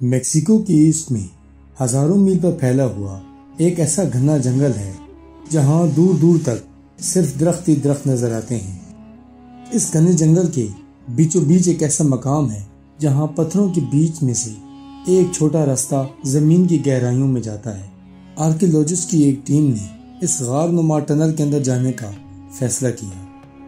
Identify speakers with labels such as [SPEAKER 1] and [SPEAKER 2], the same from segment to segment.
[SPEAKER 1] Mexico کے asset میں ہزاروں میل پر پھیلا ہوا ایک ایسا گھنا جنگل ہے جہاں دور دور تک صرف درخت ہی درخت نظر آتے ہیں۔ اس گھنے جنگل کے بیچوں بیچ ایک ایسا مقام ہے جہاں پتھروں کے بیچ میں سے ایک چھوٹا راستہ زمین کی گہرائیوں میں جاتا ہے۔ آرکیولوجسٹ کی ایک ٹیم نے اس غار نما ٹنل کے اندر جانے کا فیصلہ کیا۔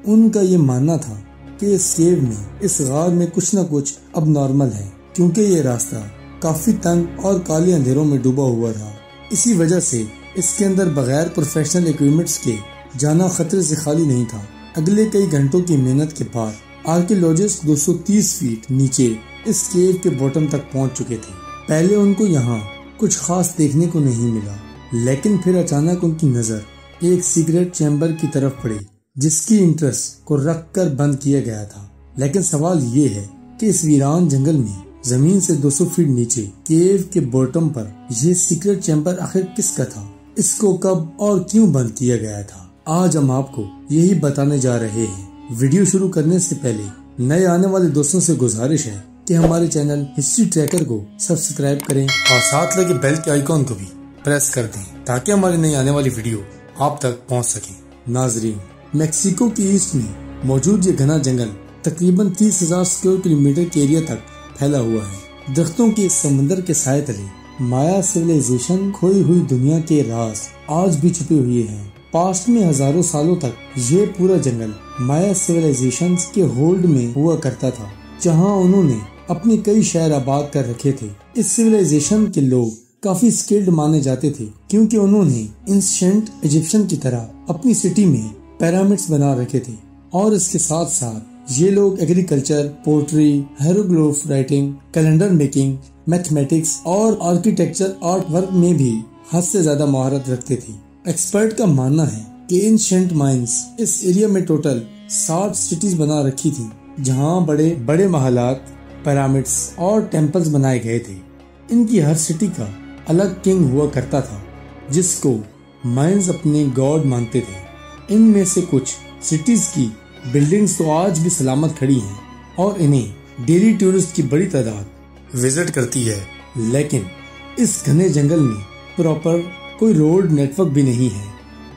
[SPEAKER 1] ان کا یہ ماننا تھا کہ اس کیو میں، اس غار میں کچھ نہ کچھ اب نارمل ہے، کیونکہ یہ راستہ کافی تنگ اور کالے اندھیروں میں ڈوبا ہوا تھا۔ اسی وجہ سے اس کے اندر بغیر پروفیشنل ایکوپمنٹس کے جانا خطرے سے خالی نہیں تھا۔ اگلے کئی گھنٹوں کی محنت کے بعد آرکیولوجسٹ 230 فیٹ نیچے اس کیو کے باٹم تک پہنچ چکے تھے۔ پہلے ان کو یہاں کچھ خاص دیکھنے کو نہیں ملا، لیکن پھر اچانک ان کی نظر ایک سیکرٹ چیمبر کی طرف پڑی جس کی انٹرس کو رکھ کر بند کیا گیا تھا۔ لیکن سوال یہ ہے کہ اس ویران جنگل میں زمین سے 200 فیٹ نیچے کیو کے باٹم پر یہ سیکرٹ چیمبر آخر کس کا تھا؟ اس کو کب اور کیوں بند کیا گیا تھا؟ آج ہم آپ کو یہی بتانے جا رہے ہیں۔ ویڈیو شروع کرنے سے پہلے نئے آنے والے دوستوں سے گزارش ہے کہ ہمارے چینل ہسٹری ٹریکر کو سبسکرائب کریں اور ساتھ لگے بیل کے آئیکن کو بھی پریس کر دیں تاکہ ہماری نئی آنے والی ویڈیو آپ تک پہنچ سکیں۔ ناظرین، میکسیکو کے ایسٹ میں موجود یہ گھنا جنگل تقریباً 30,000 اسکوائر کلومیٹر کے ایریا تک پھیلا ہوا ہے۔ درختوں کے سمندر کے سائے تلے مایا سویلائزیشن کھوئی ہوئی دنیا کے راز آج بھی چھپے ہوئے ہیں۔ پاسٹ میں ہزاروں سالوں تک یہ پورا جنگل مایا سویلائزیشن کے ہولڈ میں ہوا کرتا تھا، جہاں انہوں نے اپنے کئی شہر آباد کر رکھے تھے۔ اس سویلائزیشن کے لوگ کافی سکلڈ مانے جاتے تھے کیونکہ انہوں نے انشینٹ ایجپشن کی طرح اپنی سٹی میں پیرامڈز بنا رکھے تھے، اور اس کے ساتھ ساتھ یہ لوگ agriculture, pottery, hieroglyph writing, calendar making, mathematics اور آرکیٹیکچر آرٹ ورک میں بھی حد سے زیادہ مہارت رکھتے تھے۔ ایکسپرٹ کا ماننا ہے کہ انشینٹ مائنز اس ایریا میں ٹوٹل 60 سٹیز بنا رکھی تھی، جہاں بڑے بڑے محلات، پیرامڈز اور ٹیمپلز بنائے گئے تھے۔ ان کی ہر سٹی کا الگ کنگ ہوا کرتا تھا جس کو مائنز اپنے گاڈ مانتے تھے۔ ان میں سے کچھ سٹیز کی بلڈنگز تو آج بھی سلامت کھڑی ہیں اور انہیں ڈیلی ٹورسٹ کی بڑی تعداد وزٹ کرتی ہے، لیکن اس گھنے جنگل میں پراپر کوئی روڈ نیٹ ورک بھی نہیں ہے۔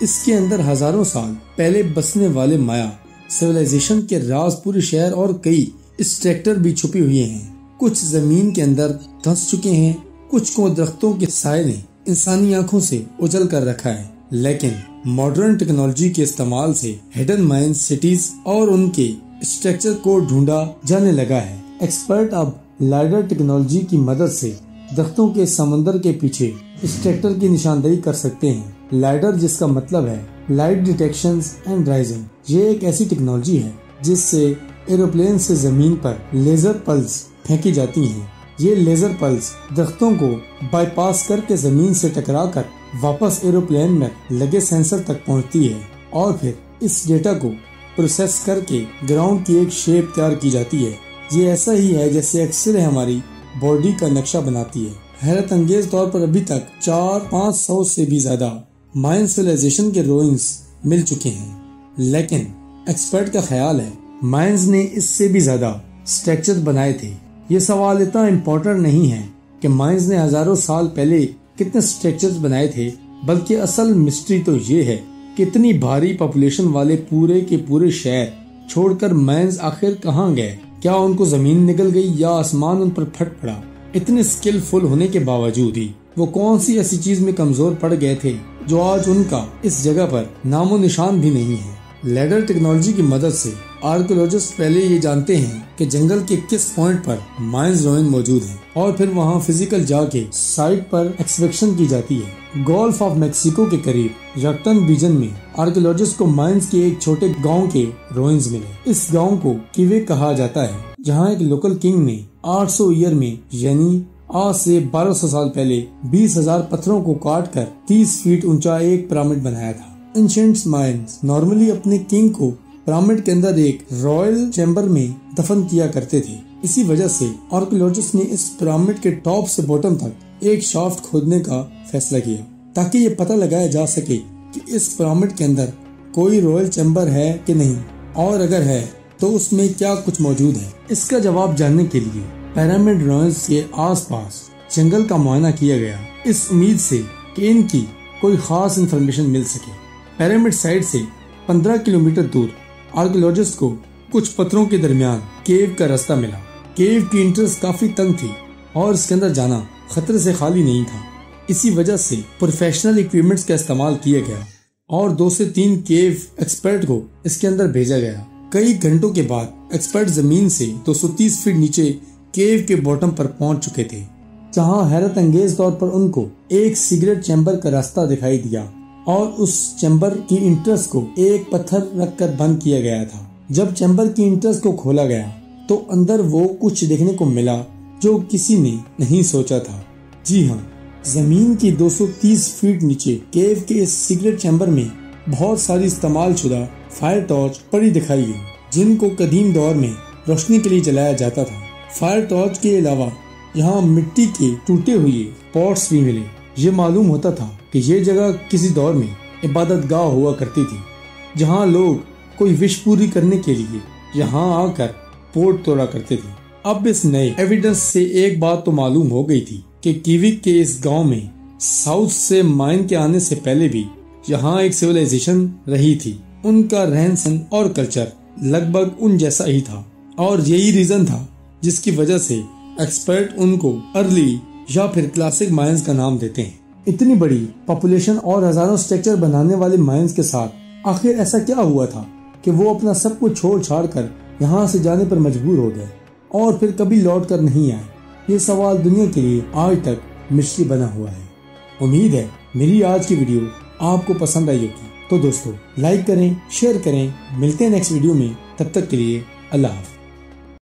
[SPEAKER 1] اس کے اندر ہزاروں سال پہلے بسنے والے مایا سویلائزیشن کے راز پورے شہر اور کئی اسٹرکچر بھی چھپے ہوئے ہیں۔ کچھ زمین کے اندر دھنس چکے ہیں، کچھ کو درختوں کے سائے نے انسانی آنکھوں سے اجل کر رکھا ہے، لیکن ماڈرن ٹیکنالوجی کے استعمال سے ہڈن مائن سٹیز اور ان کے اسٹرکچر کو ڈھونڈا جانے لگا ہے۔ ایکسپرٹ اب لائڈر ٹیکنالوجی کی مدد سے درختوں کے سمندر کے پیچھے اسٹرکچر کی نشاندہی کر سکتے ہیں۔ لائڈر جس کا مطلب ہے لائٹ ڈیٹیکشن اینڈ رائزنگ، یہ ایک ایسی ٹیکنالوجی ہے جس سے ایروپلین سے زمین پر لیزر پلس پھینکی جاتی ہیں۔ یہ لیزر پلس درختوں کو بائی پاس کر کے زمین سے ٹکرا کر واپس ایروپلین میں لگے سینسر تک پہنچتی ہے، اور پھر اس ڈیٹا کو پروسیس کر کے گراؤنڈ کی ایک شیپ تیار کی جاتی ہے۔ یہ ایسا ہی ہے جیسے ایکس رے ہماری باڈی کا نقشہ بناتی ہے۔ حیرت انگیز طور پر ابھی تک 400-500 سے بھی زیادہ مائن سویلائزیشن کے روئنز مل چکے ہیں، لیکن ایکسپرٹ کا خیال ہے مائنز نے اس سے بھی زیادہ اسٹرکچر بنائے تھے۔ یہ سوال اتنا امپورٹنٹ نہیں ہے کہ مائنز نے ہزاروں سال پہلے کتنے اسٹرکچرز بنائے تھے، بلکہ اصل مسٹری تو یہ ہے کہ اتنی بھاری پاپولیشن والے پورے کے پورے شہر چھوڑ کر مائنز آخر کہاں گئے؟ کیا ان کو زمین نگل گئی یا آسمان ان پر پھٹ پڑا؟ اتنے اسکلفل ہونے کے باوجود بھی وہ کون سی ایسی چیز میں کمزور پڑ گئے تھے جو آج ان کا اس جگہ پر نام و نشان بھی نہیں ہے؟ لیڈر ٹیکنالوجی کی مدد سے آرکیولوجسٹ پہلے یہ جانتے ہیں کہ جنگل کے کس پوائنٹ پر مائنز روئن موجود ہیں، اور پھر وہاں فزیکل جا کے سائٹ پر ایکسپیکشن کی جاتی ہے۔ گولف آف میکسیکو کے قریب یکٹن ریجن میں آرکیولوجسٹ کو مائنز کے ایک چھوٹے گاؤں کے روئنز ملے۔ اس گاؤں کو کیوے کہا جاتا ہے، جہاں ایک لوکل کنگ نے 800 ایئر میں، یعنی آج سے 1200 سال پہلے 20,000 پتھروں کو کاٹ کر 30 فیٹ اونچا ایک پیرامڈ بنایا تھا۔ انشینٹ مائنز نارملی اپنے کنگ کو پیرامڈ کے اندر ایک رائل چیمبر میں دفن کیا کرتے تھے۔ اسی وجہ سے آرکیولوجسٹ نے اس پیرامڈ کے ٹاپ سے باٹم تک ایک شافٹ کھودنے کا فیصلہ کیا تاکہ یہ پتہ لگایا جا سکے کہ اس پیرامڈ کے اندر کوئی رائل چیمبر ہے کہ نہیں، اور اگر ہے تو اس میں کیا کچھ موجود ہے۔ اس کا جواب جاننے کے لیے پیرامڈ روئنز کے آس پاس جنگل کا معائنہ کیا گیا، اس امید سے کہ ان کی کوئی خاص انفارمیشن مل سکے۔ پیرامڈ سائٹ سے 15 کلومیٹر دور آرکیولوجسٹ کو کچھ پتھروں کے درمیان کیو کا راستہ ملا۔ کیو کی انٹرنس کافی تنگ تھی اور اس کے اندر جانا خطرے سے خالی نہیں تھا۔ اسی وجہ سے پروفیشنل ایکوپمنٹس کا استعمال کیا گیا اور 2 سے 3 کیو ایکسپرٹ کو اس کے اندر بھیجا گیا۔ کئی گھنٹوں کے بعد ایکسپرٹ زمین سے 230 فٹ نیچے کیو کے باٹم پر پہنچ چکے تھے، جہاں حیرت انگیز طور پر ان کو ایک سیکرٹ چیمبر کا راستہ دکھائی دیا اور اس چیمبر کی انٹرنس کو ایک پتھر رکھ کر بند کیا گیا تھا۔ جب چیمبر کی انٹرنس کو کھولا گیا تو اندر وہ کچھ دیکھنے کو ملا جو کسی نے نہیں سوچا تھا۔ جی ہاں، زمین کی 230 فٹ نیچے کیو کے اس سیکرٹ چیمبر میں بہت ساری استعمال شدہ فائر ٹارچ پڑی دکھائی گئی، جن کو قدیم دور میں روشنی کے لیے جلایا جاتا تھا۔ فائر ٹارچ کے علاوہ یہاں مٹی کے ٹوٹے ہوئے پاٹس بھی ملے۔ یہ معلوم ہوتا تھا کہ یہ جگہ کسی دور میں عبادت گاہ ہوا کرتی تھی، جہاں لوگ کوئی وش پوری کرنے کے لیے یہاں آ کر پوٹ توڑا کرتے تھے۔ اب اس نئے ایویڈنس سے ایک بات تو معلوم ہو گئی تھی کہ کیوک کے اس گاؤں میں ساؤتھ سے مائن کے آنے سے پہلے بھی یہاں ایک سیولائزیشن رہی تھی۔ ان کا رہن سہن اور کلچر لگ بھگ ان جیسا ہی تھا، اور یہی ریزن تھا جس کی وجہ سے ایکسپرٹ ان کو ارلی یا پھر کلاسک مائنز کا نام دیتے ہیں۔ اتنی بڑی پاپولیشن اور ہزاروں اسٹرکچر بنانے والے مائنز کے ساتھ آخر ایسا کیا ہوا تھا کہ وہ اپنا سب کچھ چھوڑ چھاڑ کر یہاں سے جانے پر مجبور ہو گئے اور پھر کبھی لوٹ کر نہیں آئے؟ یہ سوال دنیا کے لیے آج تک مسٹری بنا ہوا ہے۔ امید ہے میری آج کی ویڈیو آپ کو پسند آئی ہوگی، تو دوستو لائک کریں، شیئر کریں۔ ملتے ہیں نیکسٹ ویڈیو میں، تب تک کے لیے اللہ حافظ۔